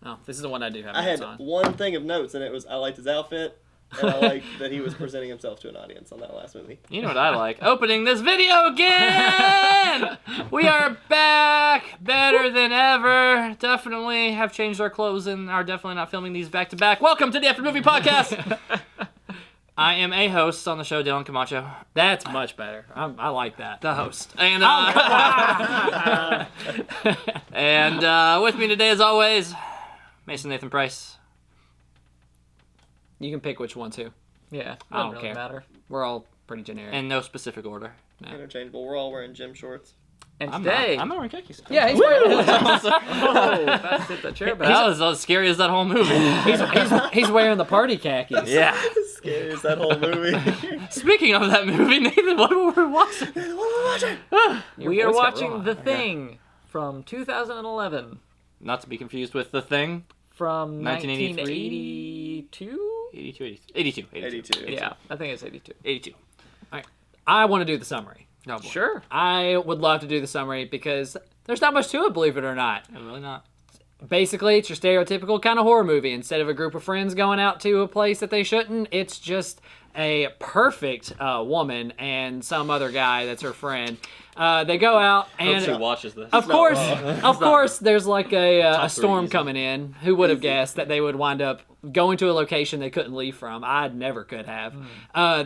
Oh, this is the one I do have I notes had on. one thing of notes, and it was I liked his outfit, and I liked that he was presenting himself to an audience on that last movie. You know what I like? Opening this video again! We are back! Better than ever. Definitely have changed our clothes and are definitely not filming these back to back. Welcome to the After Movie Podcast! I am a host on the show, Dylan Camacho. That's much better. I like that. The host. And, and with me today, as always, Mason Nathan Price. You can pick which one, too. Yeah, I don't doesn't care. really matter. We're all pretty generic. In no specific order. No. Interchangeable. We're all wearing gym shorts. And I'm today, not wearing khakis. Yeah, he's wearing that's hit the chair back. That was as scary as that whole movie. he's wearing the party khakis. Yeah. Scary as that whole movie. Speaking of that movie, Nathan, what were we watching? We are voice got watching wrong. The Thing from 2011 Not to be confused with The Thing. from 1983? 1982. 82. 82. Yeah, I think it's 82. 82. I want to do the summary. No, boy. Sure. I would love to do the summary because there's not much to it, believe it or not. I'm really not. Basically, it's your stereotypical kind of horror movie. Instead of a group of friends going out to a place that they shouldn't, it's just a perfect woman and some other guy that's her friend. They go out I hope she and, watches this. of course, there's like a storm easy. coming in. Who would have guessed that they would wind up going to a location they couldn't leave from? I never could have.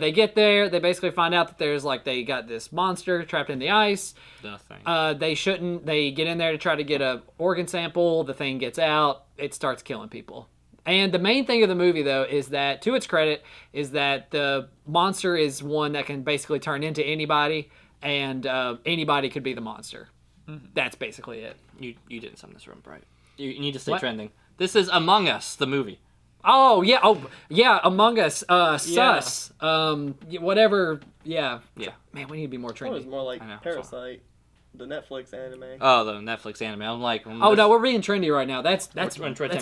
They get there. They basically find out that there's they got this monster trapped in the ice. The Thing. They shouldn't. They get in there to try to get a organ sample. The thing gets out. It starts killing people. And the main thing of the movie, though, is that, to its credit, is that the monster is one that can basically turn into anybody, and anybody could be the monster. That's basically it. You didn't sum this room right. You need to stay What? trending. This is Among Us, the movie. Oh yeah, Among Us, Sus, whatever. Yeah. Yeah. Man, we need to be more It was trendy. more like I know, Parasite, the Netflix anime. Oh, the Netflix anime. I'm like... Oh no, we're being trendy right now. That's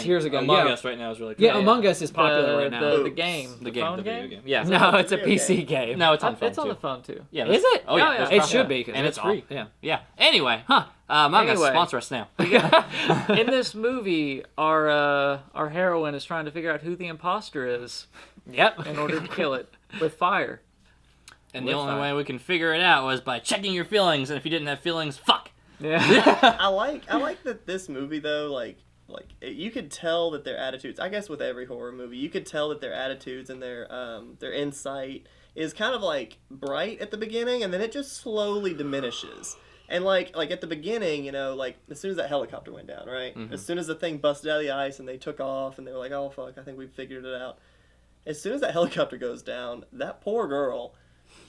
years ago. Among Yeah. Us right now is really Yeah, trendy. Among Us is popular right now. The game. The game, phone the video game. game? Yeah. No, it's a Video PC game. No, it's on phone It's on too. the phone, too. Yeah, Is it? Oh, yeah. Yeah, there's yeah. It cross- should be, 'cause and it's free. Yeah. Yeah. Anyway, Among Us, Anyway. sponsor us now. In this movie, our heroine is trying to figure out who the imposter is Yep. in order to kill it with fire. And the only way we can figure it out was by checking your feelings, and if you didn't have feelings, fuck. Yeah. I like that this movie though, you could tell that their attitudes. I guess with every horror movie, you could tell that their attitudes and their insight is kind of bright at the beginning, and then it just slowly diminishes. And like at the beginning, as soon as that helicopter went down, right? Mm-hmm. As soon as the thing busted out of the ice and they took off, and they were like, "Oh fuck, I think we figured it out." As soon as that helicopter goes down, that poor girl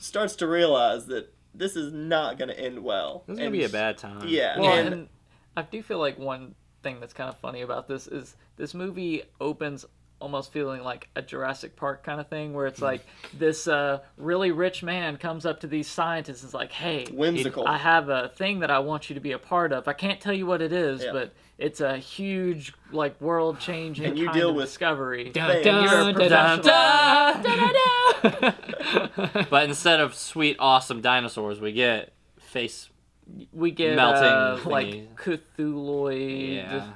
starts to realize that this is not going to end well. This is going to be a bad time. Yeah. Well, and and I do feel like one thing that's kind of funny about this is this movie opens almost feeling like a Jurassic Park kind of thing, where it's like this really rich man comes up to these scientists and is like, "Hey, whimsical. I have a thing that I want you to be a part of. I can't tell you what it is, Yeah. but it's a huge, world-changing And you kind deal of with discovery." Dun, You're a dun, dun, dun, dun, dun, dun, dun. But instead of sweet, awesome dinosaurs, we get face... We get Melting like thingy. Cthulhuoid, Yeah.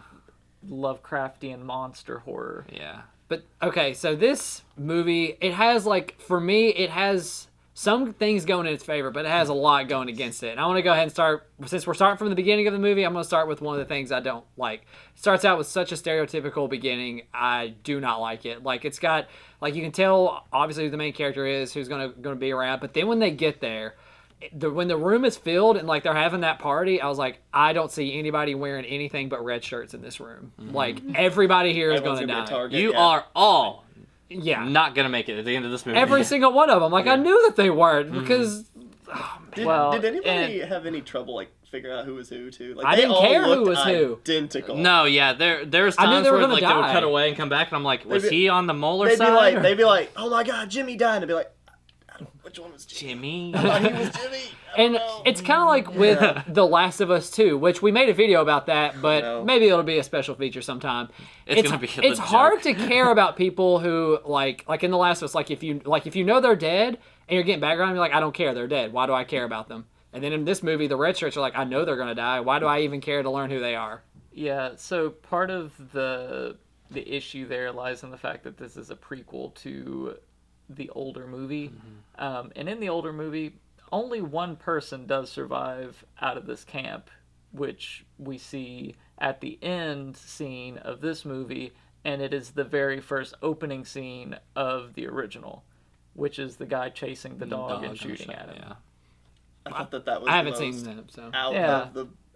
Lovecraftian monster horror. Yeah. But okay, so this movie, it has for me, it has some things going in its favor, but it has a lot going against it. And I want to go ahead and start, since we're starting from the beginning of the movie, I'm going to start with one of the things I don't like. It starts out with such a stereotypical beginning. I do not like it. It's got, you can tell, obviously, who the main character is, who's going to be around, but then when they get there, when the room is filled and they're having that party, I was like, I don't see anybody wearing anything but red shirts in this room. Everybody here is going everyone's to gonna be a die. target. You yeah. are all Yeah. not going to make it at the end of this movie. Every single one of them. I knew that they weren't because Did, Well, did anybody have any trouble figuring out who was who too? I they didn't all care who looked was who. Identical. No, yeah, there's I knew times they were where gonna they would die. cut away and come back, and I'm like, was They'd be- he on the molar They'd side? be like, "Oh my God, Jimmy died," and I'd be like, "Which one was Jimmy?" Jimmy. I thought he was Jimmy. I don't and know. it's kind of like with The Last of Us 2, which we made a video about that, but No. maybe it'll be a special feature sometime. It's gonna be a it's joke. hard to care about people who like in The Last of Us, if you know they're dead and you're getting background, you're like, I don't care, they're dead. Why do I care about them? And then in this movie, the red shirts are like, I know they're gonna die. Why do I even care to learn who they are? Yeah, so part of the issue there lies in the fact that this is a prequel to the older movie. And in the older movie, only one person does survive out of this camp, which we see at the end scene of this movie, and it is the very first opening scene of the original, which is the guy chasing the dog and shooting at him. Yeah. I thought that was I haven't the seen most that, so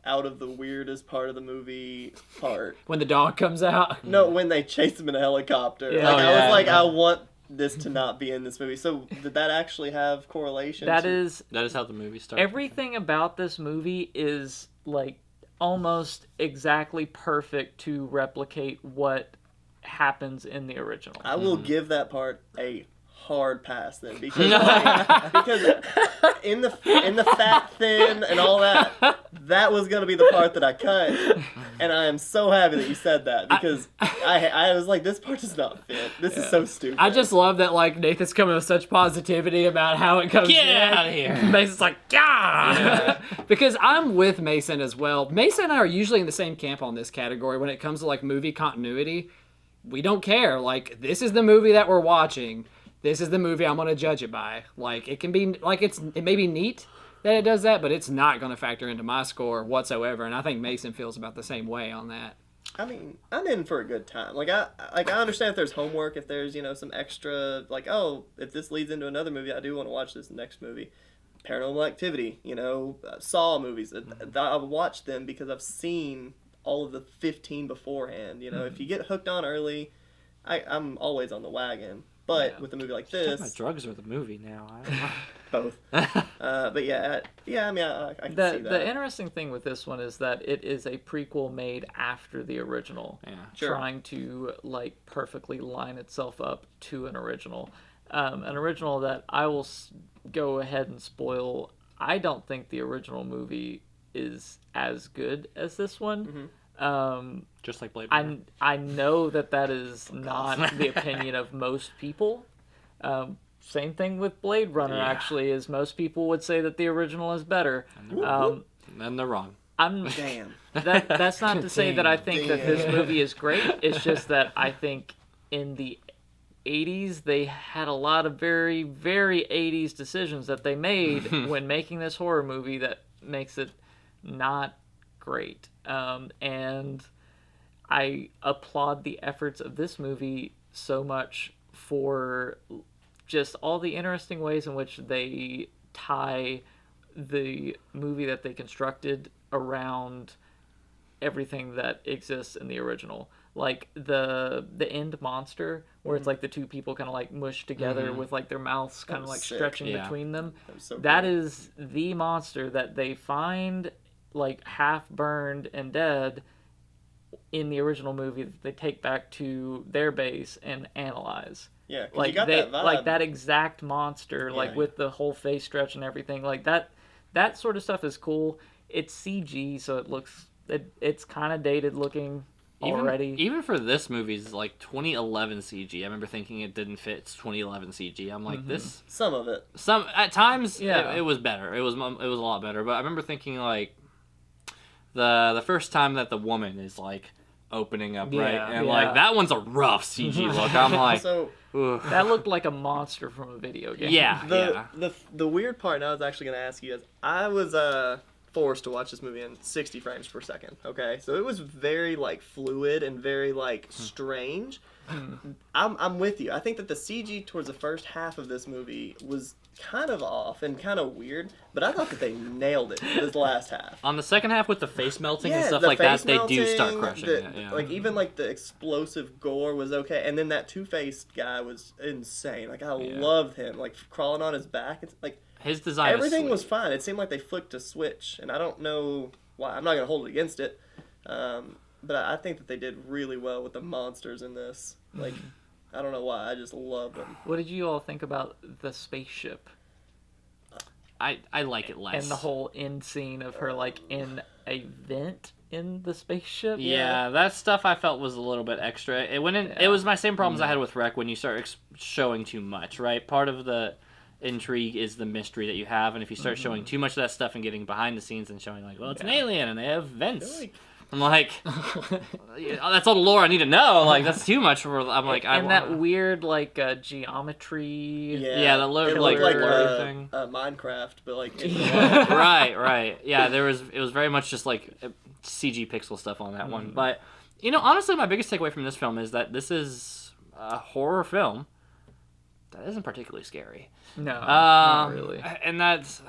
out of the weirdest part of the movie part. when the dog comes out. No, when they chase him in a helicopter. Yeah. Like, Oh, I yeah. was like, I want this to not be in this movie. So did that actually have correlation? That to- is That is how the movie starts. everything about this movie is like almost exactly perfect to replicate what happens in the original. I will give that part a hard pass then, because because in the fat thin and all that was gonna be the part that I cut, and I am so happy that you said that, because I was like, this part does not fit. This is so stupid. I just love that like Nathan's coming with such positivity about how it comes Get in. out of here. Mason's like, yeah, because I'm with Mason as well. Mason and I are usually in the same camp on this category when it comes to like movie continuity. We don't care. Like, this is the movie that we're watching. This is the movie I'm gonna judge it by. Like, it can be like it may be neat that it does that, but it's not gonna factor into my score whatsoever. And I think Mason feels about the same way on that. I mean, I'm in for a good time. I understand if there's homework, if there's, some extra, like, oh, if this leads into another movie, I do want to watch this next movie. Paranormal Activity, Saw movies. I've watched them because I've seen all of the 15 beforehand. If you get hooked on early, I'm always on the wagon. But with a movie like Talking this, about drugs or the movie now. I don't know. both. But yeah, I mean, I can see that. The interesting thing with this one is that it is a prequel made after the original, Yeah. Sure. trying to like perfectly line itself up to an original. An original that I will go ahead and spoil. I don't think the original movie is as good as this one. Just like Blade Runner. I know that is not the opinion of most people. Same thing with Blade Runner, Yeah. actually, is most people would say that the original is better. And they're wrong. Damn. That's not to say that I think that this Damn. movie is great. It's just that I think in the 80s they had a lot of very, very 80s decisions that they made when making this horror movie that makes it not great. And I applaud the efforts of this movie so much for just all the interesting ways in which they tie the movie that they constructed around everything that exists in the original. Like the end monster, where it's like the two people kind of like mushed together with like their mouths kind of was like sick. stretching Yeah. between them. That was so That cool. is the monster that they find like half burned and dead in the original movie that they take back to their base and analyze. Yeah, 'cause Like you got they that vibe. like that exact monster, like Yeah. with the whole face stretch and everything. Like that sort of stuff is cool. It's CG, so it looks it's kind of dated looking already. Even for this movie's like 2011 CG, I remember thinking it didn't fit. It's 2011 CG. I'm like, this. Some of it. Some at times, Yeah. it was better. It was a lot better. But I remember thinking like, the first time that the woman is like opening up, right, and Yeah. like that one's a rough CG look. I'm like, So ugh. That looked like a monster from a video game. Yeah, the yeah. the weird part, and I was actually going to ask you, is I was forced to watch this movie in 60 frames per second. Okay, so it was very like fluid and very like strange. I'm with you. I think that the CG towards the first half of this movie was kind of off and kind of weird, but I thought that they nailed it this last half. On the second half with the face melting and Yeah, stuff the like that, face they do start melting, crushing the- it. Yeah. Like even like the explosive gore was okay, and then that Two-Faced guy was insane. Like I loved him, like crawling on his back. It's like His design. everything is was sweet. fine. It seemed like they flicked a switch, and I don't know why. I'm not gonna hold it against it, but I think that they did really well with the monsters in this. Like I don't know why. I just loved them. What did you all think about the spaceship I like it less. and the whole end scene of her like in a vent in the spaceship? Yeah, that stuff I felt was a little bit extra. It went in. It was my same problems I had with Rec when you start showing too much. Right, part of the intrigue is the mystery that you have, and if you start showing too much of that stuff and getting behind the scenes and showing like, well, it's an alien and they have vents. I'm like, yeah, that's all the lore I need to know. Like, that's too much for. I'm like, and that weird like geometry. Yeah, the look it like looked like blurry thing. Minecraft, but like right. Yeah, it was very much just like CG pixel stuff on that one. But honestly, my biggest takeaway from this film is that this is a horror film that isn't particularly scary. No, not really. And that's.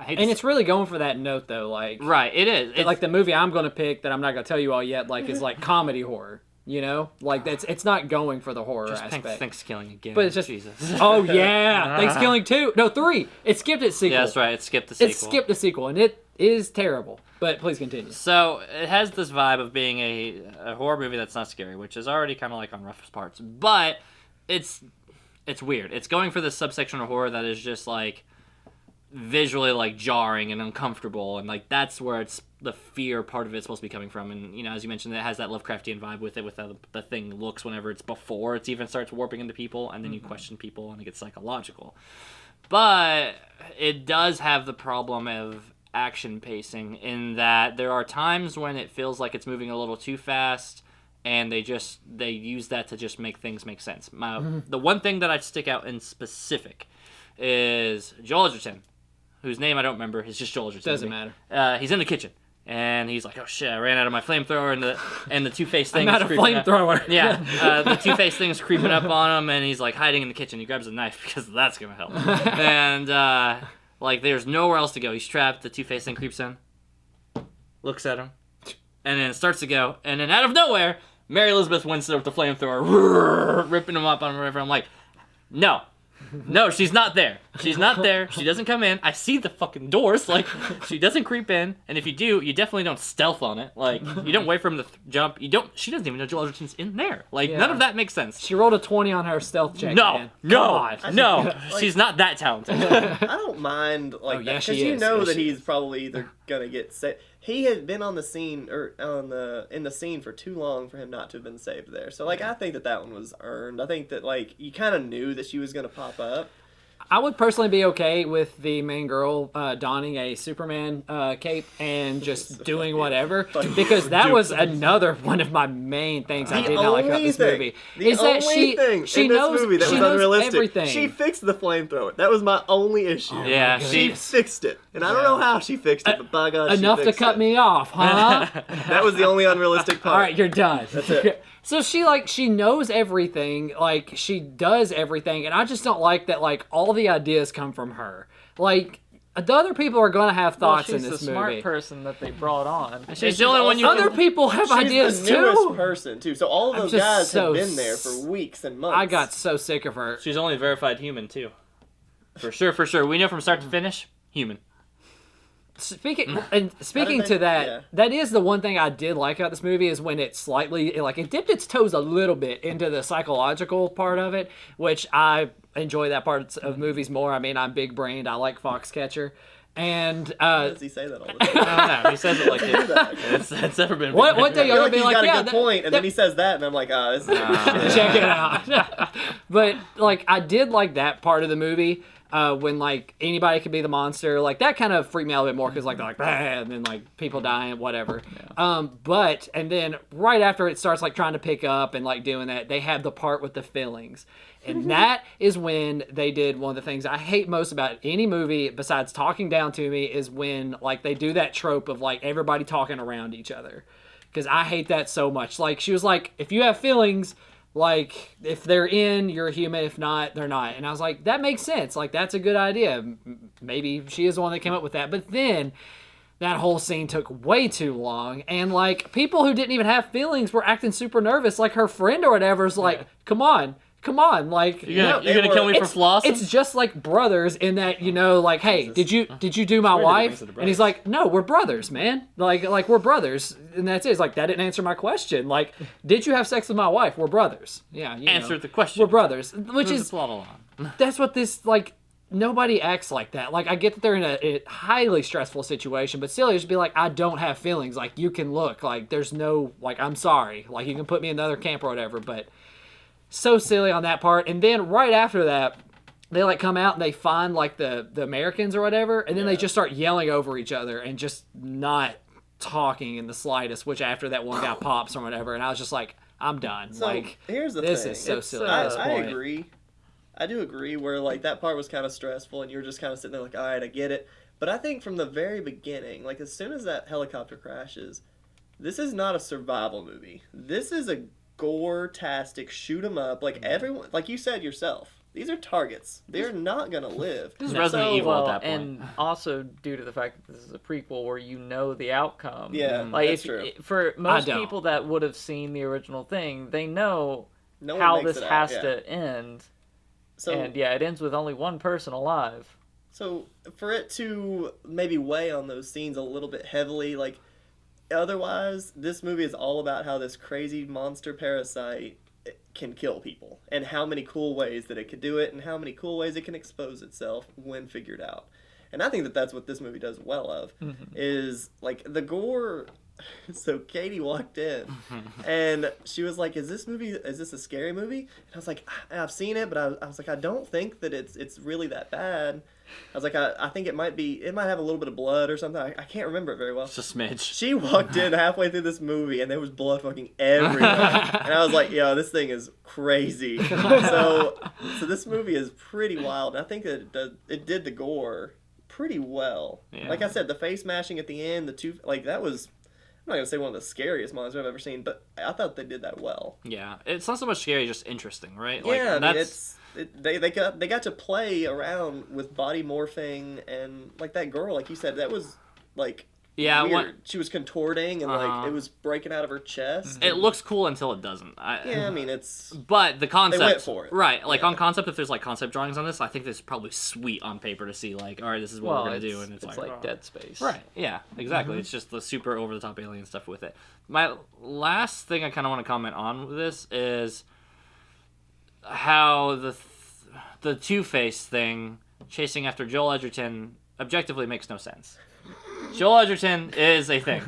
And it's really going for that note though, like right. It is. It's, like the movie I'm going to pick that I'm not going to tell you all yet, like is like comedy horror. Like it's not going for the horror just aspect. Thanksgiving again. But it's just Jesus. Oh yeah, Thanksgiving 2, no 3. It skipped its sequel. Yeah, that's right. It skipped the sequel. It skipped the sequel, and it is terrible. But please continue. So it has this vibe of being a horror movie that's not scary, which is already kind of like on rough parts. But it's weird. It's going for this subsection of horror that is just like visually like jarring and uncomfortable, and like that's where it's the fear part of it's supposed to be coming from. And as you mentioned, it has that Lovecraftian vibe with it, with how the thing looks whenever it's before it even starts warping into people, and then you question people and it gets psychological. But it does have the problem of action pacing in that there are times when it feels like it's moving a little too fast, and they use that to just make things make sense. The one thing that I'd stick out in specific is Joel Edgerton, whose name I don't remember. It's just Joel Edgerton. Doesn't matter. He's in the kitchen, and he's like, "Oh shit, I ran out of my flamethrower," and the Two-Face thing. I'm out of flamethrower. Yeah, the Two-Face thing's creeping up on him, and he's like hiding in the kitchen. He grabs a knife because that's gonna help. And like, there's nowhere else to go. He's trapped. The Two-Face thing creeps in, looks at him, and then it starts to go. And then out of nowhere, Mary Elizabeth Winstead with the flamethrower, ripping him up on the river. I'm like, no. No, she's not there. She's not there. She doesn't come in. I see the fucking doors. Like, she doesn't creep in. And if you do, you definitely don't stealth on it. Like, you don't wait for him to jump. She doesn't even know Joel Edgerton's in there. Like, none of that makes sense. She rolled a 20 on her stealth check. No. She's not that talented. I don't mind like yeah, because she is. that She he's probably either gonna get saved. He had been on the scene or in the scene for too long for him not to have been saved there. So like I think that one was earned. I think that like you kind of knew that she was gonna pop up. I would personally be okay with the main girl donning a Superman cape and just doing whatever, because that was another one of my main things I did not like about this movie. Is that she knows movie that she was knows unrealistic. everything. She fixed the flamethrower. That was my only issue. Yeah, she fixed it, and I don't know how she fixed it, but by God, enough she to fixed cut it. me off, huh? That was the only unrealistic part. All right, you're done. That's it. So she knows everything, like she does everything, and I just don't like that. Like all the ideas come from her. Like the other people are gonna have thoughts in this movie. She's the smart person that they brought on. She's the only one you. Other people have ideas She's the newest too. person too. So all of those guys have been there for weeks and months. I got so sick of her. She's only verified human too. For sure. We know from start to finish, human. Speaking to that, yeah. that is the one thing I did like about this movie is when it it dipped its toes a little bit into the psychological part of it, which I enjoy that part of movies more. I mean, I'm big brained. I like Foxcatcher. And Why does he say that all the time? I don't know. He says it like it's never been. What day you're gonna be like, got yeah, a good point, and then he says that, and I'm like, this is check it out. But like, I did like that part of the movie. When like anybody could be the monster, like that kind of freaked me out a bit more because like they're like, bah, and then like people dying, whatever. Yeah. But and then right after it starts like trying to pick up and like doing that, they have the part with the fillings, and that is when they did one of the things I hate most about any movie besides talking down to me is when like they do that trope of like everybody talking around each other, because I hate that so much. Like she was like, if you have feelings. Like, if they're in, you're a human. If not, they're not. And I was like, that makes sense. Like, that's a good idea. Maybe she is the one that came up with that. But then, that whole scene took way too long. And, like, people who didn't even have feelings were acting super nervous. Like, her friend or whatever is like, come on. Like, you're gonna kill me for flossing? It's just like brothers in that, like, hey, did you do my wife? And he's like, no, we're brothers, man. Like we're brothers, and that's it. It's like that didn't answer my question. Like, did you have sex with my wife? We're brothers. Yeah, answered the question. We're brothers, which is plot along. That's what this like. Nobody acts like that. Like, I get that they're in a highly stressful situation, but still, you should be like, I don't have feelings. Like, you can look. Like, there's no like, I'm sorry. Like, you can put me in another camp or whatever, but. So silly on that part. And then right after that, they like come out and they find like the Americans or whatever, and then they just start yelling over each other and just not talking in the slightest, which after that one guy pops or whatever, and I was just like, I'm done. So like, here's the this thing. is so It's, silly at this I point. agree. I do agree where like that part was kind of stressful and you were just kind of sitting there like, all right, I get it. But I think from the very beginning, like as soon as that helicopter crashes, this is not a survival movie. This is a gore-tastic shoot 'em up. Like everyone, like you said yourself, these are targets. They're not gonna live. This is Resident Evil Well, at that point. and also due to the fact that this is a prequel where you know the outcome. Yeah, like that's if, true. For most don't. people that would have seen the original thing, they know No one how makes this it out, has yeah. to end. So And yeah, it ends with only one person alive. So for it to maybe weigh on those scenes a little bit heavily, like otherwise, this movie is all about how this crazy monster parasite can kill people and how many cool ways that it could do it and how many cool ways it can expose itself when figured out. And I think that that's what this movie does well of, is like the gore. So Katie walked in and she was like, is this a scary movie? And I was like, I've seen it, but I was like, I don't think that it's really that bad. I was like, I think it might have a little bit of blood or something. I can't remember it very well. It's a smidge. She walked in halfway through this movie and there was blood fucking everywhere. And I was like, yo, this thing is crazy. So this movie is pretty wild. And I think that it did the gore pretty well. Yeah. Like I said, the face mashing at the end, that was, I'm not going to say one of the scariest monsters I've ever seen, but I thought they did that well. Yeah, it's not so much scary, just interesting, right? Yeah, I mean, that's they got to play around with body morphing and like that girl, like you said, that was like weird. She was contorting and like it was breaking out of her chest. it looks cool until it doesn't. Yeah, I mean it's. But the concept, They went for it. right? Like Yeah. on concept, if there's like concept drawings on this, I think this is probably sweet on paper to see. Like, all right, this is what we're gonna do, and it's like oh. Dead Space. Right. Yeah. Exactly. It's just the super over the top alien stuff with it. My last thing I kind of want to comment on with this is how the Two-Face thing chasing after Joel Edgerton objectively makes no sense. Joel Edgerton is a thing,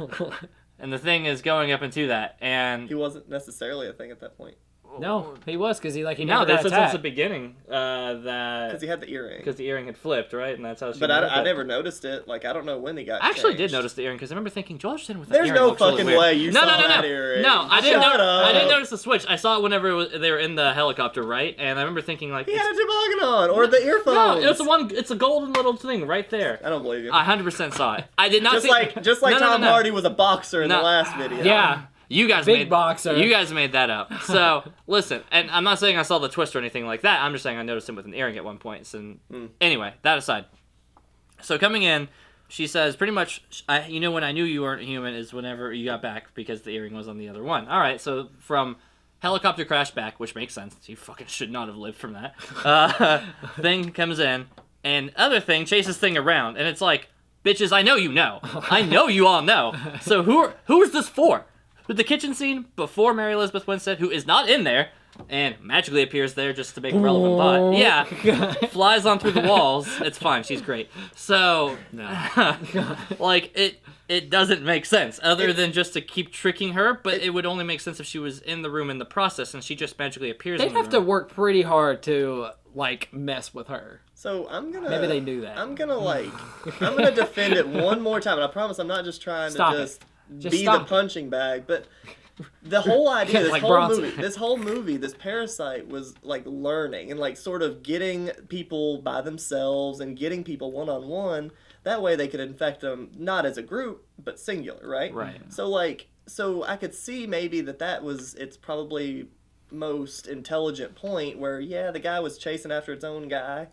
and the thing is going up into that, and He wasn't necessarily a thing at that point No, he was because he no, never they got said since attacked. the beginning because that he had the earring. because the earring had flipped, right, and that's how she. But moved I it. never noticed it. Like I don't know when he got. I actually changed. did notice the earring because I remember thinking Joel Edgerton with that There's earring no looks really fucking weird. way you no, saw no, no, that no. earring. No, I didn't. Shut up. I didn't notice the switch. I saw it whenever they were in the helicopter, right? And I remember thinking like, He had a toboggan on, or the earphones. no, it's the one. It's a golden little thing right there. I don't believe you. I 100% saw it. I did not just see. like No, no, Tom no. Hardy was a boxer in the No. last video. Yeah. You guys Big made boxer. You guys made that up. So listen, and I'm not saying I saw the twist or anything like that. I'm just saying I noticed him with an earring at one point. So anyway, that aside. So coming in, she says pretty much, when I knew you weren't human is whenever you got back because the earring was on the other one. All right, so from helicopter crash back, which makes sense. You fucking should not have lived from that. Thing comes in, and other thing chases thing around, and it's like, bitches, I know you know. I know you all know. So who is this for? With the kitchen scene before Mary Elizabeth Winstead, who is not in there, and magically appears there just to make a relevant thought. Yeah, flies on through the walls. It's fine. She's great. So, like, it doesn't make sense other than just to keep tricking her, but it would only make sense if she was in the room in the process, and she just magically appears They'd in the have to room. work pretty hard to like mess with her. So I'm gonna. Maybe they knew that. I'm gonna defend it one more time, and I promise I'm not just trying Stop to it. just Just be stop the punching bag, but the whole idea, Like Bronson. this whole movie, this parasite was like learning and like sort of getting people by themselves and getting people one-on-one. That way they could infect them not as a group, but singular, right? Right. So I could see maybe that was its probably most intelligent point where, yeah, the guy was chasing after its own guy,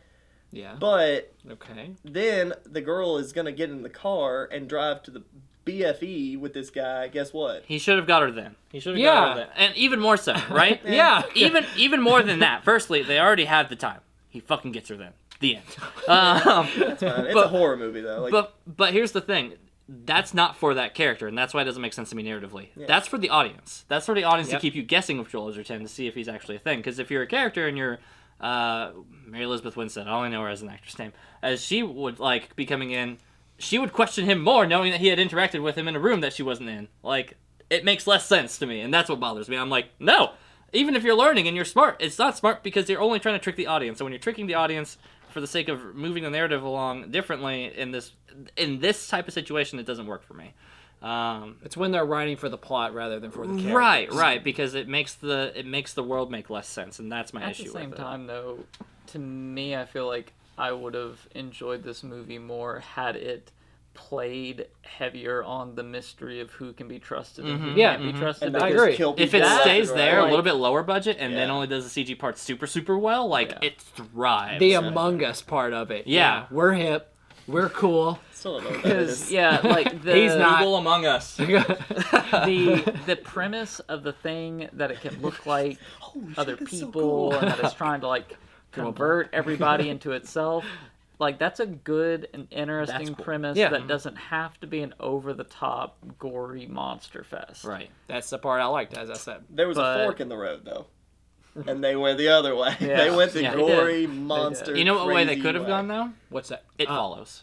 Yeah. but Okay. then the girl is going to get in the car and drive to the BFE with this guy. Guess what? He should have got her then. He should have Yeah. got her then. And even more so, right? Yeah. Even more than that. Firstly, they already had the time. He fucking gets her then. The end. It's a horror movie, though. Like, But here's the thing. That's not for that character, and that's why it doesn't make sense to me narratively. Yeah. That's for the audience. That's for the audience Yep. to keep you guessing with Joel Edgerton to see if he's actually a thing. Because if you're a character and you're Mary Elizabeth Winstead, I only know her as an actress name, as she would like be coming in, she would question him more knowing that he had interacted with him in a room that she wasn't in. Like, it makes less sense to me, and that's what bothers me. I'm like, no! Even if you're learning and you're smart, it's not smart because you're only trying to trick the audience. So when you're tricking the audience for the sake of moving the narrative along differently in this type of situation, it doesn't work for me. It's when they're writing for the plot rather than for the characters. Right, because it makes the world make less sense, and that's my issue with it. At the same time, though, to me, I feel like I would have enjoyed this movie more had it played heavier on the mystery of who can be trusted and who can't be trusted. I agree. If it stays there, right? a little bit lower budget, and then only does the CG part super well, it thrives. The Among Us part of it. Yeah. We're hip. We're cool. Still don't know what that is. Like the He's not. Google Among Us. the premise of the thing that it can look like other that's so people cool. and that it's trying to like convert everybody into itself. Like, that's a good and interesting premise that doesn't have to be an over-the-top, gory monster fest. Right. That's the part I liked, as I said. There was a fork in the road, though. And they went the other way. Yeah. They went the Yeah, they gory monster. You know what way they crazy could have way. gone, though? What's that? It Follows.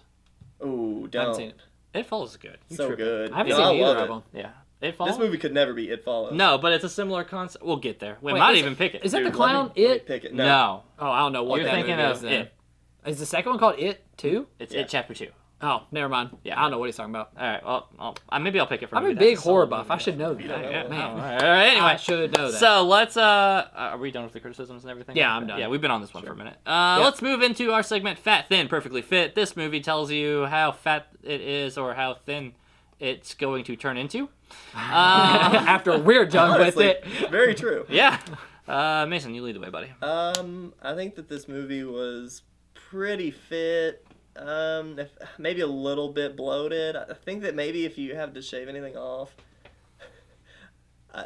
Ooh, I haven't don't. seen it. It Follows is good. So good. I haven't No, seen I either love of it. them. Yeah. It Follows? This movie could never be It Follows. No, but it's a similar concept. We'll get there. We Wait, might is even it- pick it. Is that Dude, the let me- clown? let me It? pick it. No. Oh, I don't know what You're that thinking movie of is then. It. Is the second one called It, too? It's It Chapter 2. Oh, never mind. Yeah. I don't know what he's talking about. All right, well, maybe I'll pick it for I'm a maybe big that's horror solid buff. movie. I should know that. Yeah, Man. All right, anyway. I should know that. So let's, are we done with the criticisms and everything? Yeah, I'm done. Yeah, we've been on this one for a minute. Let's move into our segment, Fat, Thin, Perfectly Fit. This movie tells you how fat it is or how thin it's going to turn into. After we're done with Honestly, it. very true. Yeah. Mason, you lead the way, buddy. I think that this movie was pretty fit. Maybe a little bit bloated. I think that maybe if you have to shave anything off, I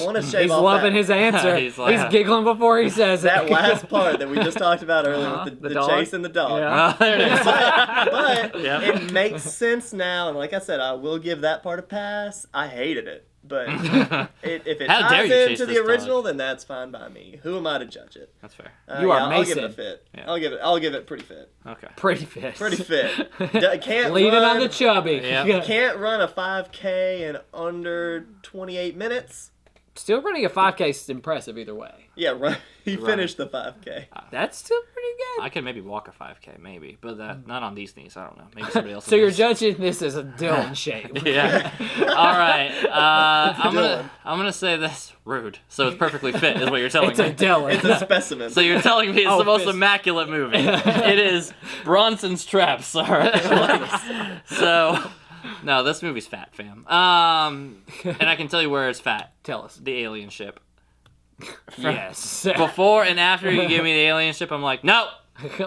want to shave He's off loving that, his answer. He's He's, like- giggling before he says that it. last part that we just talked about earlier with The the dog? chase and the dog. Yeah. There it is. But Yep. it makes sense now, and like I said, I will give that part a pass. I hated it, but if it How dare ties you chase into the this dog? original, then that's fine by me. Who am I to judge it? That's fair. You are I'll give it a Mason. fit. Yeah. I'll give it pretty fit. Okay. Pretty fit. Pretty fit. Can't Leaning run, on the chubby. Yeah. Can't run a 5K in under 28 minutes. Still running a 5K is impressive either way. Yeah, right. He finished the 5K. That's still pretty good. I could maybe walk a 5K, maybe, but not on these knees. I don't know. Maybe somebody else. So you're does. judging this as a Dylan shape. Yeah. All right. I'm Dylan. gonna say this rude. So it's perfectly fit, is what you're telling It's a me. Dylan. It's a specimen. So you're telling me it's Oh, the most fist. immaculate movie. It is Bronson's Traps. All right. So, no, this movie's fat, fam. And I can tell you where it's fat. Tell us. The alien ship. Yes. Before and after you give me the alien ship, I'm like, no,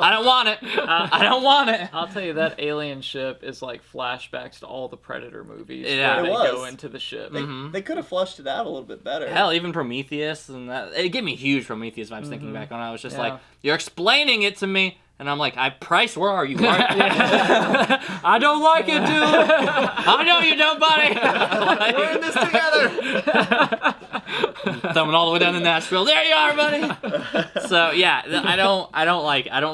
I don't want it. I don't want it. I'll tell you, that alien ship is like flashbacks to all the Predator movies Yeah. where It they was. go into the ship. They could have flushed it out a little bit better. Hell, even Prometheus and that. It gave me huge Prometheus vibes thinking back on it. I was just Yeah. like, you're explaining it to me. And I'm like, Price, where are you? I don't like it, dude. I know you don't, buddy. We're in this together. Thumbing all the way down to Nashville. There you are, buddy. So yeah, I don't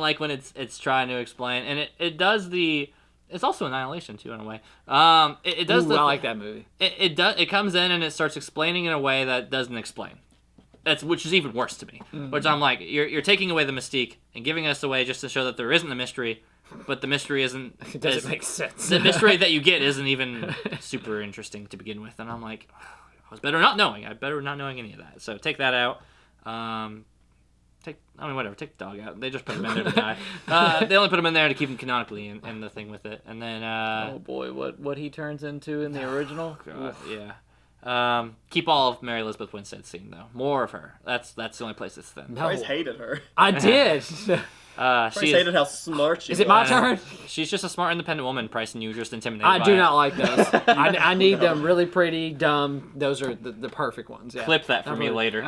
like when it's trying to explain, and it does the. It's also Annihilation too, in a way. It does. Ooh, the, I like that movie. It does. It comes in and it starts explaining in a way that doesn't explain. Which is even worse to me. Which I'm like, you're taking away the mystique and giving us away just to show that there isn't a mystery, but the mystery isn't. It doesn't make sense. The mystery that you get isn't even super interesting to begin with, and I'm like, I was better not knowing. I better not knowing any of that. So take that out. Take the dog out. They just put him in there to die. They only put him in there to keep him canonically in the thing with it, and then Oh boy, what he turns into in the original? God, yeah. Keep all of Mary Elizabeth Winstead's scene though. More of her. That's the only place it's thin. No. Bryce hated her. I did. Bryce She hated how smart she was. Is it my turn? She's just a smart, independent woman. Price, and you just intimidated. I by do it. not like those. I need them really pretty, dumb. Those are the perfect ones. Yeah. Clip that for me later.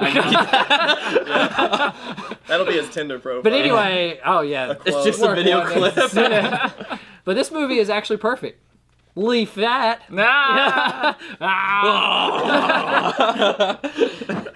That'll be his Tinder profile. But anyway, oh yeah, It's just a video clip. But this movie is actually perfect. Leave that.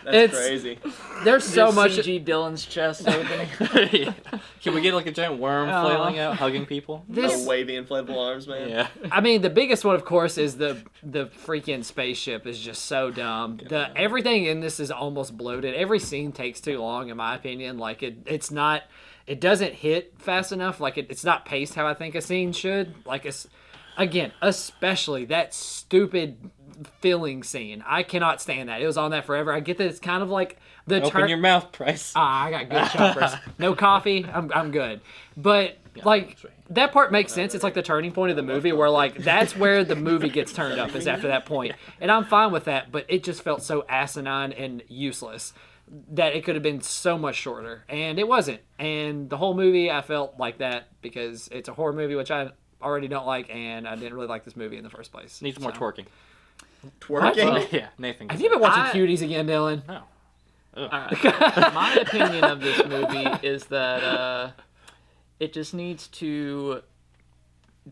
That's crazy. There's so Just much. CG Dylan's chest opening. Can we get like a giant worm flailing out, hugging people? This, No wavy inflatable arms, man. Yeah. I mean, the biggest one, of course, is the freaking spaceship is just so dumb. Everything in this is almost bloated. Every scene takes too long, in my opinion. Like it's not. It doesn't hit fast enough. Like it's not paced how I think a scene should. Like Again, especially that stupid filling scene. I cannot stand that. It was on that forever. I get that it's kind of like the Open your mouth, Price. I got good choppers. No coffee. I'm good. But like that part makes sense. It's like the turning point of the movie where like that's where the movie gets turned up is after that point. And I'm fine with that, but it just felt so asinine and useless that it could have been so much shorter. And it wasn't. And the whole movie I felt like that because it's a horror movie, which I already don't like, and I didn't really like this movie in the first place. Needs more twerking. Twerking? Yeah, Nathan. Have you been watching Cuties again, Dylan? No. My opinion of this movie is that it just needs to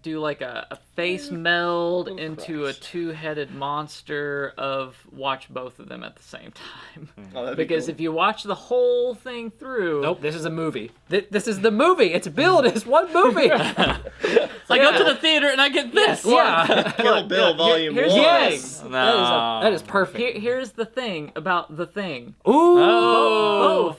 do like a face meld into a two-headed monster of watch both of them at the same time. Oh, Because cool. if you watch the whole thing through... Nope, this is a movie. This is the movie. It's billed as one movie. I go to the theater and I get this. Yeah. Kill Bill Volume 1. here's the Yes. thing. No. That is perfect. Here's the thing about The Thing. Ooh. Oh.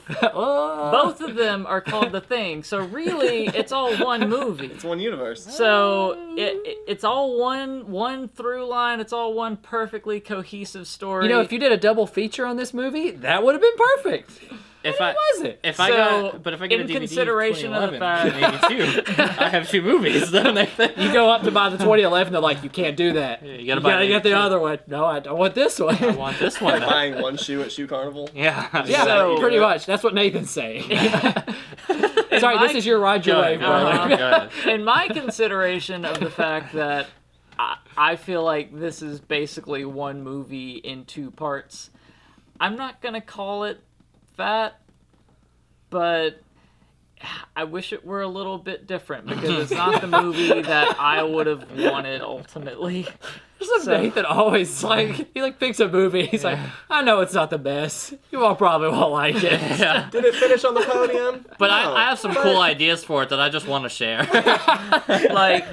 Both of them are called The Thing, so really it's all one movie. It's one universe. So it's all one through line. It's all one perfectly cohesive story. You know, if you did a double feature on this movie, that would have been perfect. If But I it wasn't. if So, I got but if I get a in DVD consideration of the 2082, I have two movies. Then You go up to buy the 2011, they're like, you can't do that. you You gotta buy gotta get the 82. other one. No, I don't want this one. I want this one. Buying one shoe at Shoe Carnival. Yeah. Yeah, So- pretty much. That's what Nathan's saying. Sorry, my- this is your ride your Go way, ahead, brother. go ahead. in my consideration of the fact that I feel like this is basically one movie in two parts, I'm not gonna call it that, but I wish it were a little bit different because it's not the movie that I would have wanted ultimately. Just like Nathan always he picks a movie. He's like, I know it's not the best. You all probably won't like it. Yeah. Did it finish on the podium? But No. I have some cool ideas for it that I just want to share. Like,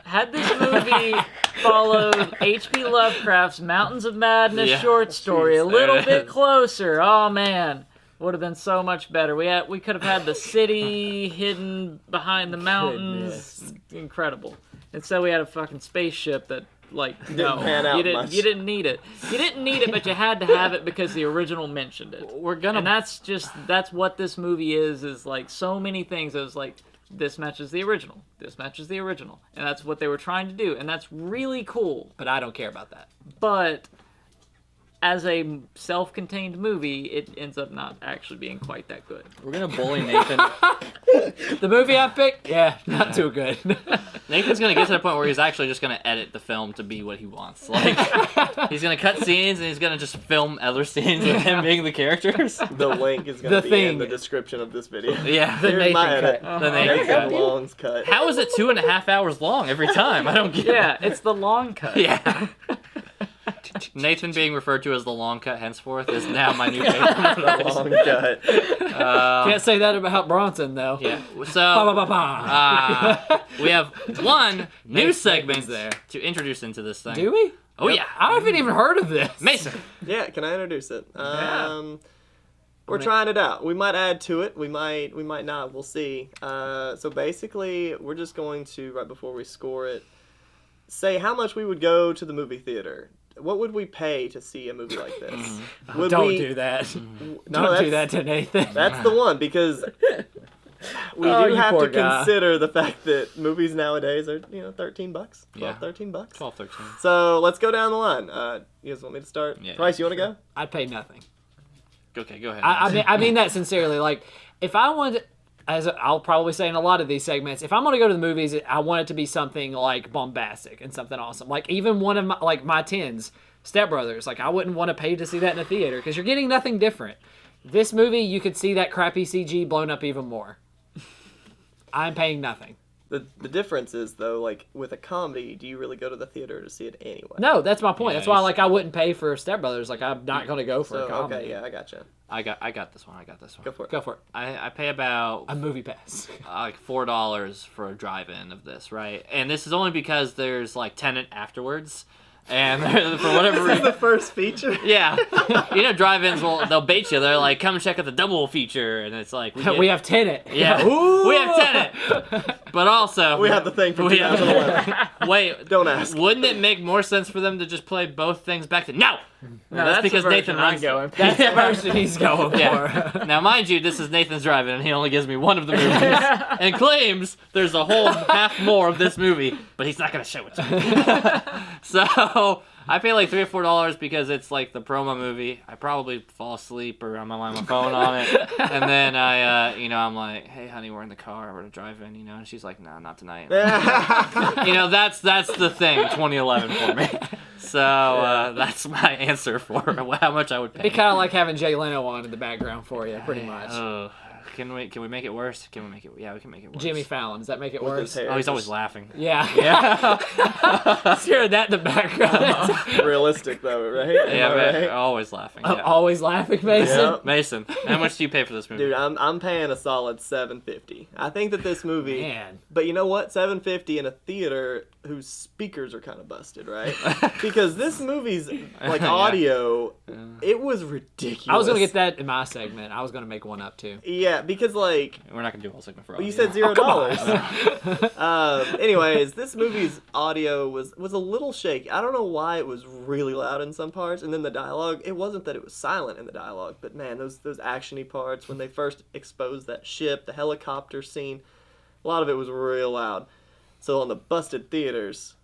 had this movie followed H.P. Lovecraft's Mountains of Madness Yeah. short story a Jeez, little there it bit is. closer, oh man, would have been so much better. We could have had the city hidden behind the mountains. Incredible. Instead, we had a fucking spaceship that, like, no, pan out you didn't. much. You didn't need it. You didn't need it, but you had to have it because the original mentioned it. We're gonna. And that's what this movie is like so many things. It was like, this matches the original, this matches the original, and that's what they were trying to do, and that's really cool. But I don't care about that. But as a self-contained movie, it ends up not actually being quite that good. We're gonna bully Nathan. The movie I picked, yeah, not too good. Nathan's gonna get to the point where he's actually just gonna edit the film to be what he wants. Like he's gonna cut scenes and he's gonna just film other scenes with him being the characters. The link is going The to be in Thing. the description of this video. Yeah. The Here's my Nathan edit. cut. The Nathan Nathan cut. Long's cut. How is it 2.5 hours long every time? I don't get Yeah, it's the long cut. it. Yeah. Nathan being referred to as the long cut henceforth is now my new favorite. Long cut. Can't say that about Bronson though. Yeah. Ba, So ba, ba, ba. we have one new Next segment segment's there. to introduce into this thing. Do we? Oh yeah. I haven't even heard of this. Mason. Yeah, can I introduce it? Yeah. We're trying it out. We might add to it. We might not. We'll see. So basically, we're just going to, right before we score it, say how much we would go to the movie theater. What would we pay to see a movie like this? Would Don't we- do that. No, Don't do that's- that to Nathan. That's the one, because we Oh, do you have poor to guy. consider the fact that movies nowadays are, $13, 12, Yeah. 13 bucks. 12, 13. So let's go down the line. You guys want me to start? Yeah. Price, you want to go? I'd pay nothing. Okay, go ahead. I mean that sincerely. Like, if I wanted, as I'll probably say in a lot of these segments, if I'm going to go to the movies, I want it to be something like bombastic and something awesome. Like even one of my tens, Step Brothers. Like I wouldn't want to pay to see that in a theater because you're getting nothing different. This movie, you could see that crappy CG blown up even more. I'm paying nothing. The difference is, though, like, with a comedy, do you really go to the theater to see it anyway? No, that's my point. Yeah, That's why, you like, I wouldn't pay for Step Brothers. Like, I'm not going to go for So, a comedy. okay, yeah, I gotcha. I got this one. I got this one. Go for it. Go for it. I pay about A movie pass. like $4 for a drive-in of this, right? And this is only because there's like Tenet afterwards. And for whatever This is the reason, first feature. yeah, drive-ins they'll bait you. They're like, come check out the double feature, and it's like We have Tenet. yeah, Ooh. we have Tenet, but also We have the thing from we have- 2011. Wait, Don't ask. Wouldn't it make more sense for them to just play both things back to no? No, that's the because Nathan version I'm runs. going. That's the version he's going for. Yeah. Now, mind you, this is Nathan's driving, and he only gives me one of the movies, and claims there's a whole half more of this movie, but he's not gonna show it to me. So I pay like $3 or $4 because it's like the promo movie. I probably fall asleep or I'm on my phone on it, and then I'm like, hey, honey, we're in the car, we're gonna drive in, and she's like, no, not tonight. That's the thing, 2011 for me. So that's my answer for how much I would pay. It'd be kind of like having Jay Leno on in the background for you, pretty much. Can we make it worse? Can we make it? Yeah, we can make it worse. Jimmy Fallon, does that make it With worse? his hair. Oh, he's always laughing. Yeah. Yeah. Just hearing that in the background. Realistic though, right? Yeah, Am I man, right? always laughing. I'm Yeah. always laughing, Mason. Yeah. Mason, how much do you pay for this movie? Dude, I'm paying a solid $7.50. I think that this movie, Man. but you know what? $7.50 in a theater whose speakers are kind of busted, right? Because this movie's like Yeah. audio, it was ridiculous. I was going to get that in my segment. I was going to make one up, too. Yeah, because like We're not gonna do a whole segment for well, you audio. said $0. Anyways, this movie's audio was a little shaky. I don't know why it was really loud in some parts, and then the dialogue. It wasn't that it was silent in the dialogue, but man, those actiony parts when they first exposed that ship, the helicopter scene, a lot of it was real loud. So on the busted theaters,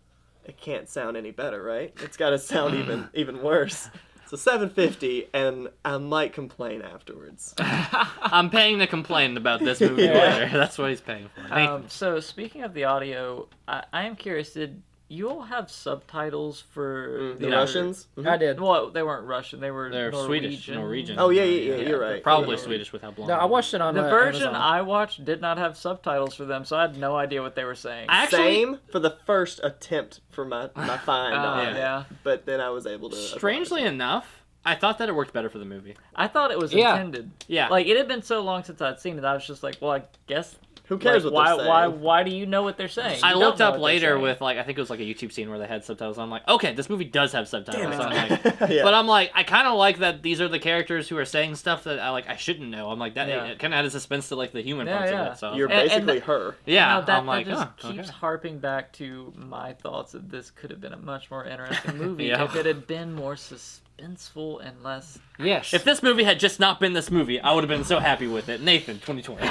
it can't sound any better, right? It's got to sound even worse. So $7.50, and I might complain afterwards. I'm paying to complain about this movie later. That's what he's paying for. Nathan. So speaking of the audio, I am curious. Did you all have subtitles for The other- Russians? I did. Well, they weren't Russian. They were They're Norwegian. Swedish, Norwegian. Oh, yeah, you're right. Probably Yeah. Swedish with how blonde. No, I watched it on The version Amazon. I watched did not have subtitles for them, so I had no idea what they were saying. Actually- Same for the first attempt for my find on it. Yeah. But then I was able to. Strangely enough, I thought that it worked better for the movie. I thought it was Yeah. intended. Yeah. Like it had been so long since I'd seen it. I was just like, well, I guess. Who cares like, what they're why? saying? Why do you know what they're saying? I You looked don't know up what they're later saying. with I think it was like a YouTube scene where they had subtitles. I'm like, okay, this movie does have subtitles. Damn So I'm it. like, Yeah. but I'm like, I kind of like that these are the characters who are saying stuff that I shouldn't know. I'm like that Yeah. it kind of added suspense to like the human Yeah, parts yeah. of it. So You're And- basically her. yeah, Now, that, I'm like, that just oh, keeps okay. harping back to my thoughts that this could have been a much more interesting movie Yeah. if it had been more suspenseful and less. Yes. If this movie had just not been this movie, I would have been so happy with it. Nathan, 2020.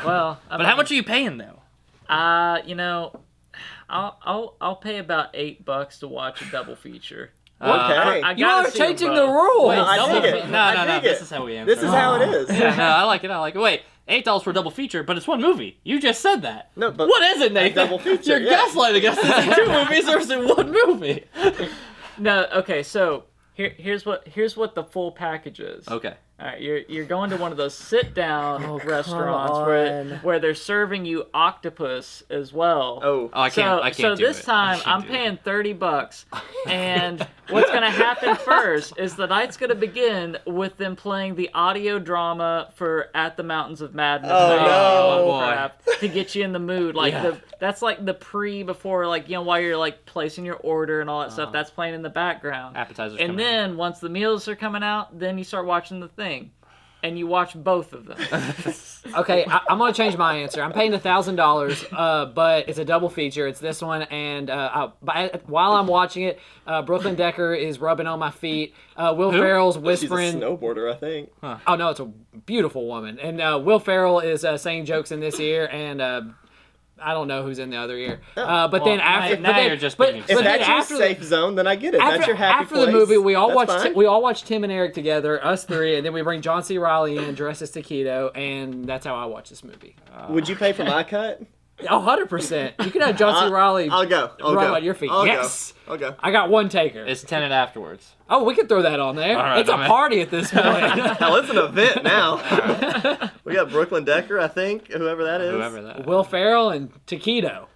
Well, But how much are you paying though? You know, I'll pay about $8 to watch a double feature. Okay. I you gotta are see 'em changing both. the rules. I Double dig it. fe- No, I no, no. dig This it. is how we answer. This is how it is. Yeah, no, I like it. I like it. Wait, $8 for a double feature, but it's one movie. You just said that. No, but What is it, Nathan? double feature, You're yeah. gaslighting us. Is it 2 movies or is it 1 movie? No, okay, so here's what the full package is. Okay. All right, you're going to one of those sit down Oh, restaurants come where they're serving you octopus as well. Oh, Oh, I can't. I So can't do this it. time I can't I'm do it. paying $30, and what's gonna happen first is the night's gonna begin with them playing the audio drama for "At the Mountains of Madness" Oh, by no. Lovecraft to get you in the mood. Like Yeah. that's like the before, like while you're like placing your order and all that stuff. That's playing in the background. Appetizers And coming then once the meals are coming out, then you start watching the thing. And you watch both of them. Okay, I'm gonna change my answer. I'm paying $1,000, but it's a double feature. It's this one, and while I'm watching it, Brooklyn Decker is rubbing on my feet. Will Ferrell's she's a whispering. snowboarder, I think. Oh no, it's a beautiful woman, and Will Ferrell is saying jokes in this ear, and I don't know who's in the other ear. But then after, now but then, you're just but, being but If then that's your after safe zone, then I get it. That's your happy after place. the movie, we all That's fine. watch Tim and Eric together, us three, and then we bring John C. Reilly in dressed as Taquito, and that's how I watch this movie. Would you pay for my cut? 100%. You can have John C. Reilly I'll go. I'll run go. on your feet. I'll Yes. Go. I'll go. I got one taker. It's Tenet afterwards. Oh, we could throw that on there. All right, it's a I'm in. party at this point. Hell, it's an event now. We got Brooklyn Decker, I think, whoever that is. Whoever that. Will Ferrell and Taquito.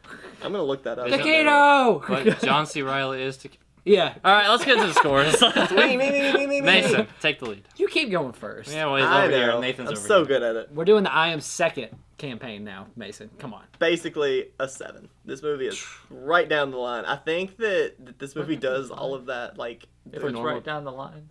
I'm gonna look that up. Is it- Taquito! But John C. Reilly is Yeah. All right, let's get to the scores. Me. Mason, take the lead. You keep going first. Yeah, well, he's I over here. know. Nathan's I'm over so here. good at it. We're doing the I Am Second campaign now, Mason. Come on. Basically a 7. This movie is right down the line. I think that this movie does all of that, like, If it's right down the line.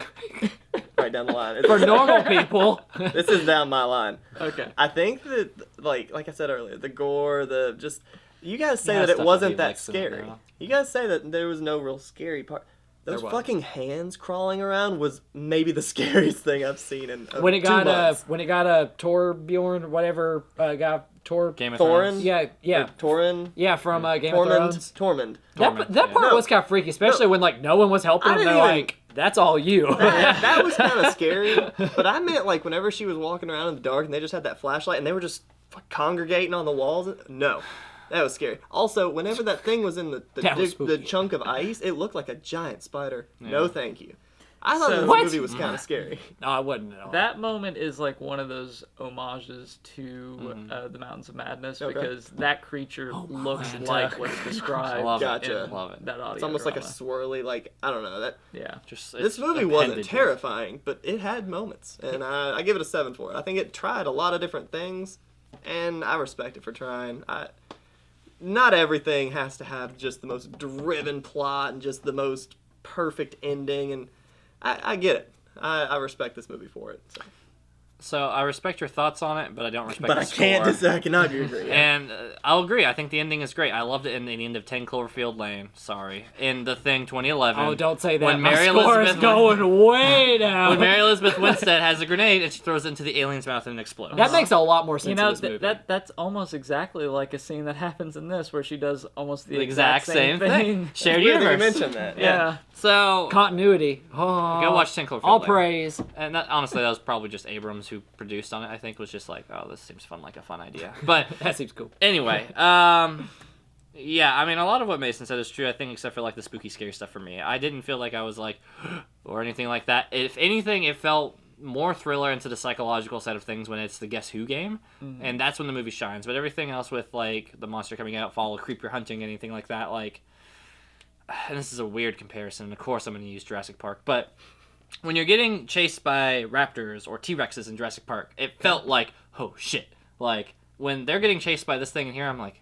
right down the line. For normal people. This is down my line. Okay. I think that, like I said earlier, the gore, the just, you guys say Yeah, that it stuff wasn't he that likes in it scary. now. You guys say that there was no real scary part. Those There was. fucking hands crawling around was maybe the scariest thing I've seen in when it 2 got months. when it got a Torbjorn, whatever guy Tor. Game of Thorin? Thrones. Yeah. Torin? Yeah, from Game of Thrones. Tormund. That yeah. part No. was kind of freaky, especially when like no one was helping I him. didn't They're even- like, "That's all you." That was kind of scary, but I meant like whenever she was walking around in the dark and they just had that flashlight and they were just congregating on the walls. No, that was scary. Also, whenever that thing was in the That was the spooky. chunk of ice, it looked like a giant spider. No, Yeah. thank you. I thought So- this What? movie was kind of scary. No, I wouldn't at all. That moment is like one of those homages to Mm-hmm. the Mountains of Madness Okay. because that creature looks Manta. like what's described. I love it. Gotcha. in Love it. That audio It's almost like a drama. swirly, like I don't know that. Yeah. Just This it's movie wasn't appendages. terrifying, but it had moments, and I give it a 7 for it. I think it tried a lot of different things, and I respect it for trying. Not everything has to have just the most driven plot and just the most perfect ending, and I get it. I respect this movie for it. So. So I respect your thoughts on it, but I don't respect But the I score. can't. I cannot agree. And I'll agree. I think the ending is great. I loved it in the end of 10 Cloverfield Lane. Sorry. In The Thing 2011. Oh, don't say that. When My Mary score is Elizabeth- going way down. When Mary Elizabeth Winstead has a grenade and she throws it into the alien's mouth and it explodes. That makes a lot more sense You know, in this movie. that's almost exactly like a scene that happens in this where she does almost the the exact same thing. thing. Shared Weird that you universe. mentioned that. Yeah. So Continuity. Oh, go watch 10 Cloverfield all Lane. praise. And that, honestly, that was probably just Abrams who produced on it. I think was just like, oh, this seems fun, like a fun idea. But That seems cool. anyway, yeah, I mean, a lot of what Mason said is true. I think, except for like the spooky, scary stuff for me, I didn't feel like I was like, or anything like that. If anything, it felt more thriller into the psychological side of things when it's the Guess Who game, and that's when the movie shines. But everything else with like the monster coming out, follow, creep you're hunting, anything like that, like, and this is a weird comparison. Of course, I'm going to use Jurassic Park, but when you're getting chased by raptors or T-Rexes in Jurassic Park, it felt like, oh shit, like. When they're getting chased by this thing in here, I'm like,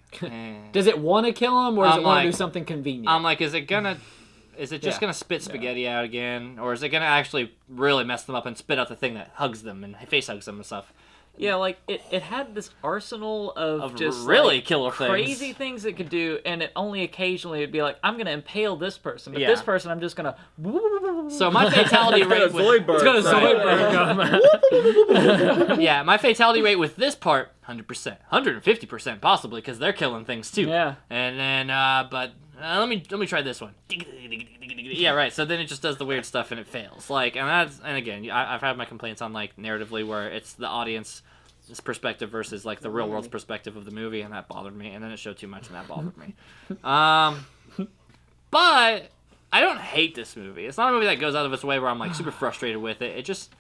Does it want to kill him, or does I'm it want to like- do something convenient? I'm like, is it just Yeah. gonna spit spaghetti out again, or is it gonna actually really mess them up and spit out the thing that hugs them and face hugs them and stuff? Yeah, like it had this arsenal of Of just really like, killer things. crazy things it could do, and it only occasionally would be like, I'm gonna impale this person, but Yeah. this person I'm just gonna. So my fatality rate with Zoidberg. it's gonna Right. Zoidberg. yeah, my fatality rate with this part 100%, 150% possibly because they're killing things too. Yeah. And then, but let me try this one. Yeah, right. So then it just does the weird stuff and it fails. Like, and again, I've had my complaints on like narratively where it's the audience's perspective versus like the real world's perspective of the movie, and that bothered me. And then it showed too much, and that bothered me. But I don't hate this movie. It's not a movie that goes out of its way where I'm like super frustrated with it. It just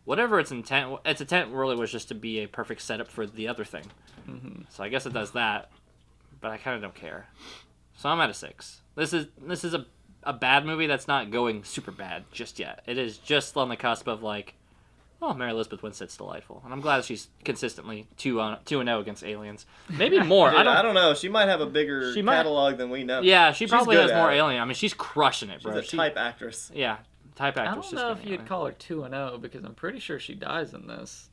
whatever its intent really was just to be a perfect setup for the other thing. So I guess it does that, but I kind of don't care. So I'm at a 6. This is a bad movie that's not going super bad just yet. It is just on the cusp of like, oh, Mary Elizabeth Winstead's delightful, and I'm glad she's consistently 2-0 against aliens. Maybe more. Dude, I don't know. She might have a bigger She might- catalog than we know. Yeah, she She's probably good has more at it. alien. I mean, she's crushing it, She's bro. a type actress. Yeah, type I actress. don't just know if getting you'd it. call her 2-0 because I'm pretty sure she dies in this.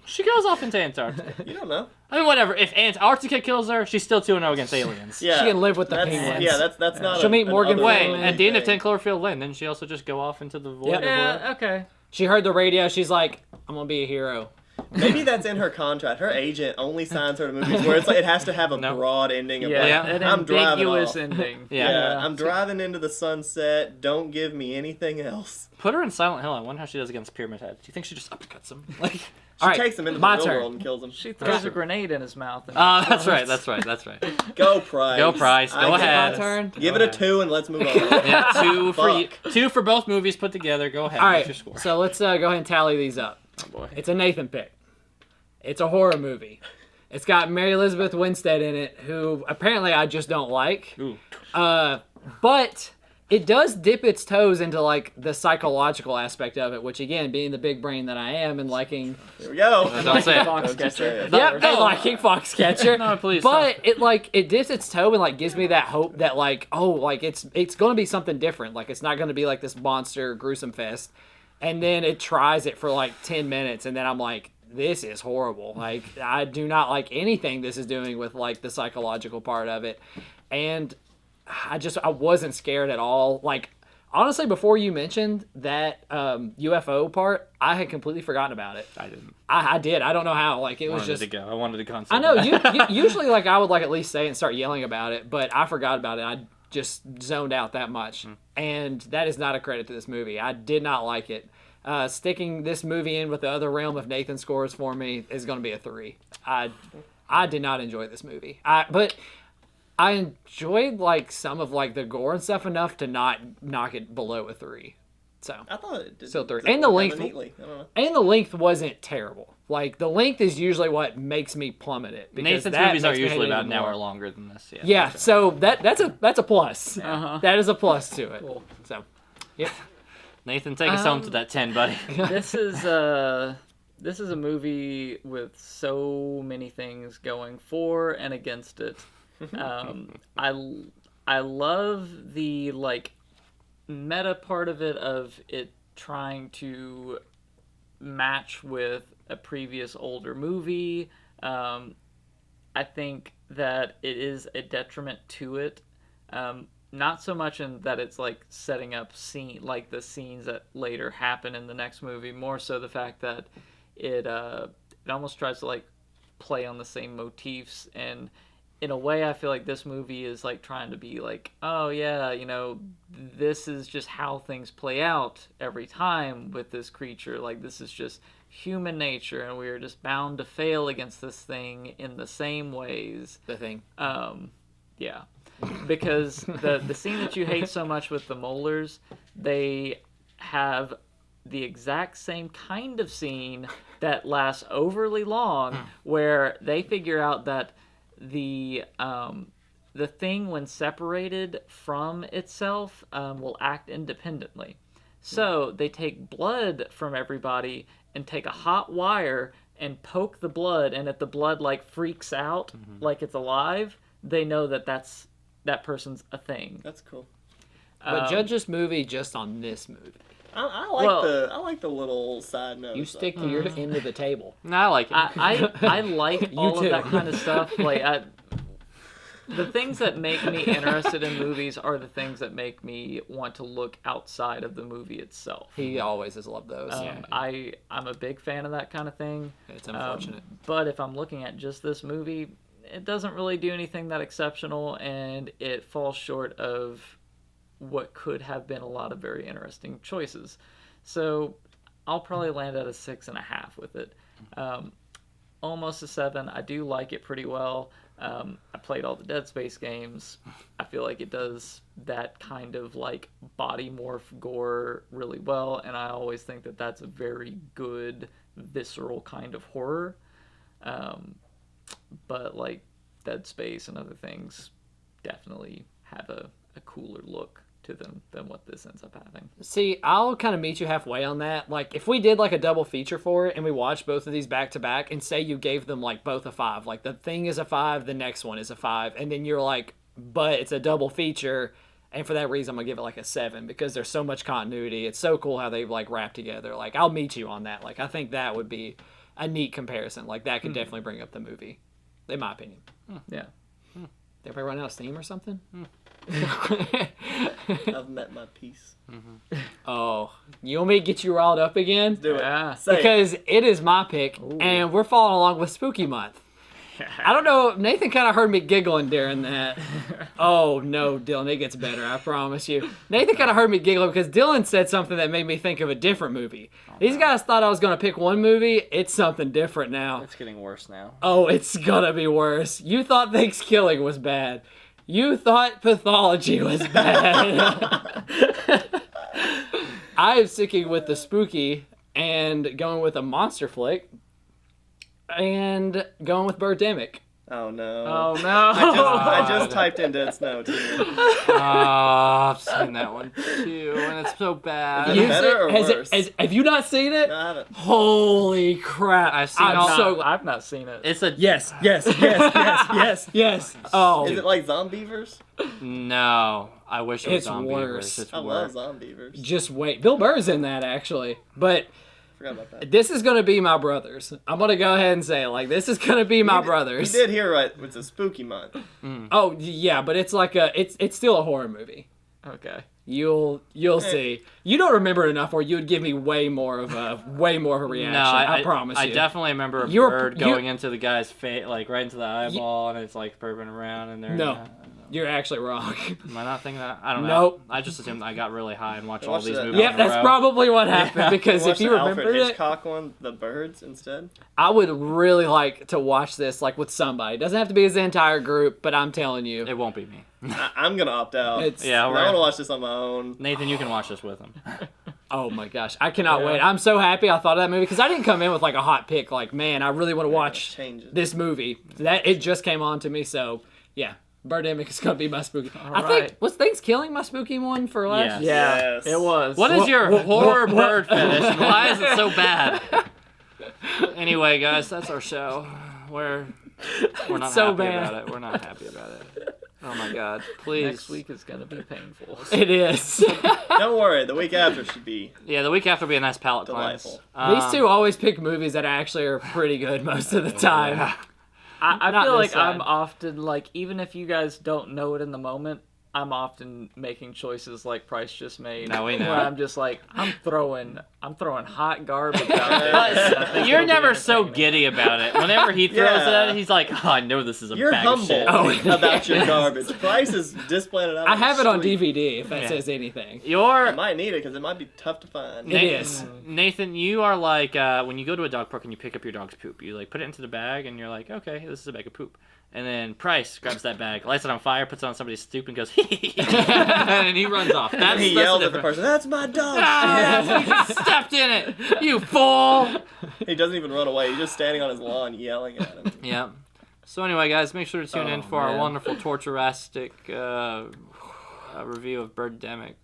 She goes off into Antarctica. You don't know. I mean, whatever. If Antarctica kills her, she's still 2-0 against aliens. Yeah, She can live with the that's, penguins. Yeah, that's not. She'll meet Morgan other Wait, Freeman. at the end of 10 thing. Cloverfield Lane, didn't she also just go off into the void? Yep. Yeah, okay. She heard the radio. She's like, I'm gonna be a hero. Maybe that's in her contract. Her agent only signs her to movies where it's like it has to have a No. broad ending of Yeah, like, an I'm driving ambiguous off. ending. Yeah. I'm driving into the sunset. Don't give me anything else. Put her in Silent Hill. I wonder how she does against Pyramid Head. Do you think she just uppercuts him? Like, She All right, takes him into the my real turn. world and kills him. She throws a grenade in his mouth. And that's right. That's right. That's right. Go Price. Go Price. Go I ahead. guess. My turn. Give it a 2 and let's move on. Yeah, 2 for you, Fuck. 2 for both movies put together. Go ahead. All What's your right, score? so let's go ahead and tally these up. Oh boy. It's a Nathan pick. It's a horror movie. It's got Mary Elizabeth Winstead in it, who apparently I just don't like. Ooh. But it does dip its toes into like the psychological aspect of it, which again, being the big brain that I am and liking, Here we go. Don't say it. Foxcatcher. yeah, and liking Foxcatcher. No, please. But it dips its toe and like gives me that hope that like, oh, like it's going to be something different. Like it's not going to be like this monster gruesome fest. And then it tries it for like 10 minutes, and then I'm like, this is horrible. Like I do not like anything this is doing with like the psychological part of it, and I wasn't scared at all. Like, honestly, before you mentioned that UFO part, I had completely forgotten about it. I didn't. I did. I don't know how. Like, it was just... to go. I wanted to concept. I know. Usually, like, I would, like, at least say and start yelling about it, but I forgot about it. I just zoned out that much. And that is not a credit to this movie. I did not like it. Sticking this movie in with the other realm of Nathan scores for me is going to be a 3. I did not enjoy this movie. But I enjoyed like some of like the gore and stuff enough to not knock it below a 3. So I thought it did. still 3. it And the worked length, neatly. I don't know. and the length wasn't terrible. Like the length is usually what makes me plummet it. Because Nathan's that movies are makes me hate usually it about even an hour more. longer than this. Yeah. Yeah, so that's a plus. Uh-huh. That is a plus to it. Cool. So, yep. Nathan, take us home to that 10, buddy. This is a movie with so many things going for and against it. I love the like meta part of it, of it trying to match with a previous older movie. I think that it is a detriment to it. Not so much in that it's like setting up like the scenes that later happen in the next movie, more so the fact that it almost tries to like play on the same motifs, and in a way I feel like this movie is like trying to be like, oh yeah, you know, this is just how things play out every time with this creature. Like this is just human nature, and we are just bound to fail against this thing in the same ways. The thing. Yeah. Because the scene that you hate so much with the molars, they have the exact same kind of scene that lasts overly long, where they figure out that the thing, when separated from itself, will act independently. So they take blood from everybody and take a hot wire and poke the blood, and if the blood like freaks out like it's alive, they know that that person's a thing. That's cool. But judge this movie just on this movie. I like the little side note. You stick to your end of the table. No, I like it. I like all too. of that kind of stuff. Like the things that make me interested in movies are the things that make me want to look outside of the movie itself. He always has loved those. I'm a big fan of that kind of thing. It's unfortunate. But if I'm looking at just this movie, it doesn't really do anything that exceptional, and it falls short of what could have been a lot of very interesting choices. So I'll probably land at a 6.5 with it. Almost a 7. I do like it pretty well. I played all the Dead Space games. I feel like it does that kind of like body morph gore really well, and I always think that that's a very good visceral kind of horror. But like Dead Space and other things definitely have a cooler look to them than what this ends up having. See, I'll kind of meet you halfway on that. Like, if we did like a double feature for it and we watched both of these back to back, and say you gave them like both a 5, like the thing is a 5, the next one is a 5, and then you're like, but it's a double feature, and for that reason I'm gonna give it like a 7, because there's so much continuity. It's so cool how they like wrap together. Like, I'll meet you on that. Like, I think that would be a neat comparison. Like, that could definitely bring up the movie, in my opinion. Yeah. Did everybody run out of steam or something? I've met my piece. Oh, you want me to get you riled up again? Do it. Yeah. Say it. Because it is my pick, and we're following along with Spooky Month. I don't know, Nathan kind of heard me giggling during that. Oh, no, Dylan, it gets better, I promise you. Nathan kind of heard me giggling because Dylan said something that made me think of a different movie. These guys thought I was going to pick one movie. It's something different now. It's getting worse now. Oh, it's going to be worse. You thought Thanksgiving was bad. You thought Pathology was bad. I am sticking with the spooky and going with a monster flick and going with Birdemic. Oh no. Oh no! I just typed in Dead Snow too. Oh, I've seen that one too, and it's so bad. Is it better or worse? Have you not seen it? No, I haven't. Holy crap! I've seen all- so I've not seen it. It's a yes. Oh, Is it like Zombievers? no. I wish it was It's Zombie worse. It's I worse. love Zombievers. just wait. Bill Burr's in that actually, but. Forgot about that. This is gonna be my brothers. I'm gonna go ahead and say it. Like, this is gonna be my You brothers. did hear right. It's a spooky month. Oh yeah, but it's like it's still a horror movie. Okay. You'll see. You don't remember it enough, or you would give me way more of a reaction. No, I promise you. I definitely remember a You're- bird you- going into the guy's face, like right into the eyeball, and it's like burping around, and they're No, you're actually wrong. Am I not thinking that? I don't know. Nope. I just assumed I got really high and watched I all watched these that. movies. Yep, in a that's row. probably what happened. Because Watch if you the remember Alfred it, Hitchcock one, The Birds, instead. I would really like to watch this like with somebody. It doesn't have to be as the entire group, but I'm telling you, It won't be me. I'm gonna opt out. It's- Yeah, I we're- want to watch this on my own. Nathan, you can watch this with him. oh my gosh, I cannot Yeah. wait. I'm so happy I thought of that movie because I didn't come in with like a hot pick. Like, man, I really want to watch Changes. this movie. That it just came on to me, so yeah. Birdemic is gonna be my spooky. I think right. was Thanksgiving my spooky one for last. Yeah. Yeah, Yes. it was. What is your what- horror what- bird fetish? And why is it so bad? Anyway, guys, that's our show. We're not So happy bad. about it. We're not happy about it. Oh my God! Please. Next week is gonna be painful. It is. Don't worry, the week after should be. Yeah, the week after will be a nice palate cleanse. Delightful. These two always pick movies that actually are pretty good most of the time. I Not feel this like I'm side. often like, even if you guys don't know it in the moment, I'm often making choices like Price just made. No, we know. Where I'm just like, I'm throwing hot garbage out there. and I think You're it'll be never so entertaining. giddy about it. Whenever he throws Yeah. it, he's like, "Oh, I know this is a You're bag humble of shit." Oh, about your garbage. Price is displaying it out. I on the have it on street. DVD if that Yeah. says anything. I You're might need it because it might be tough to find. It is. Nathan. You are like when you go to a dog park and you pick up your dog's poop. You like put it into the bag and you're like, "Okay, this is a bag of poop." And then Price grabs that bag, lights it on fire, puts it on somebody's stoop, and goes, and he runs off. That's He that's yells the at the difference. person, "That's my dog!" Ah, you stepped in it, you fool! He doesn't even run away. He's just standing on his lawn yelling at him. Yeah. So anyway, guys, make sure to tune in Oh, for our man. wonderful Torturastic review of Birdemic.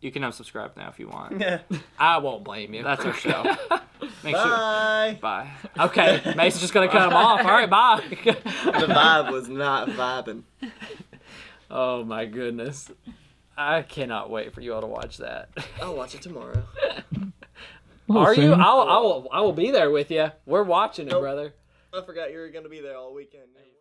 You can unsubscribe now if you want. Yeah. I won't blame you. That's our show. Make sure. Bye. Bye. Okay, Mason's just gonna cut him off. All right, bye. The vibe was not vibing. Oh my goodness, I cannot wait for you all to watch that. I'll watch it tomorrow. Are you? I will be there with you. We're watching it, Nope. brother. I forgot you were gonna be there all weekend.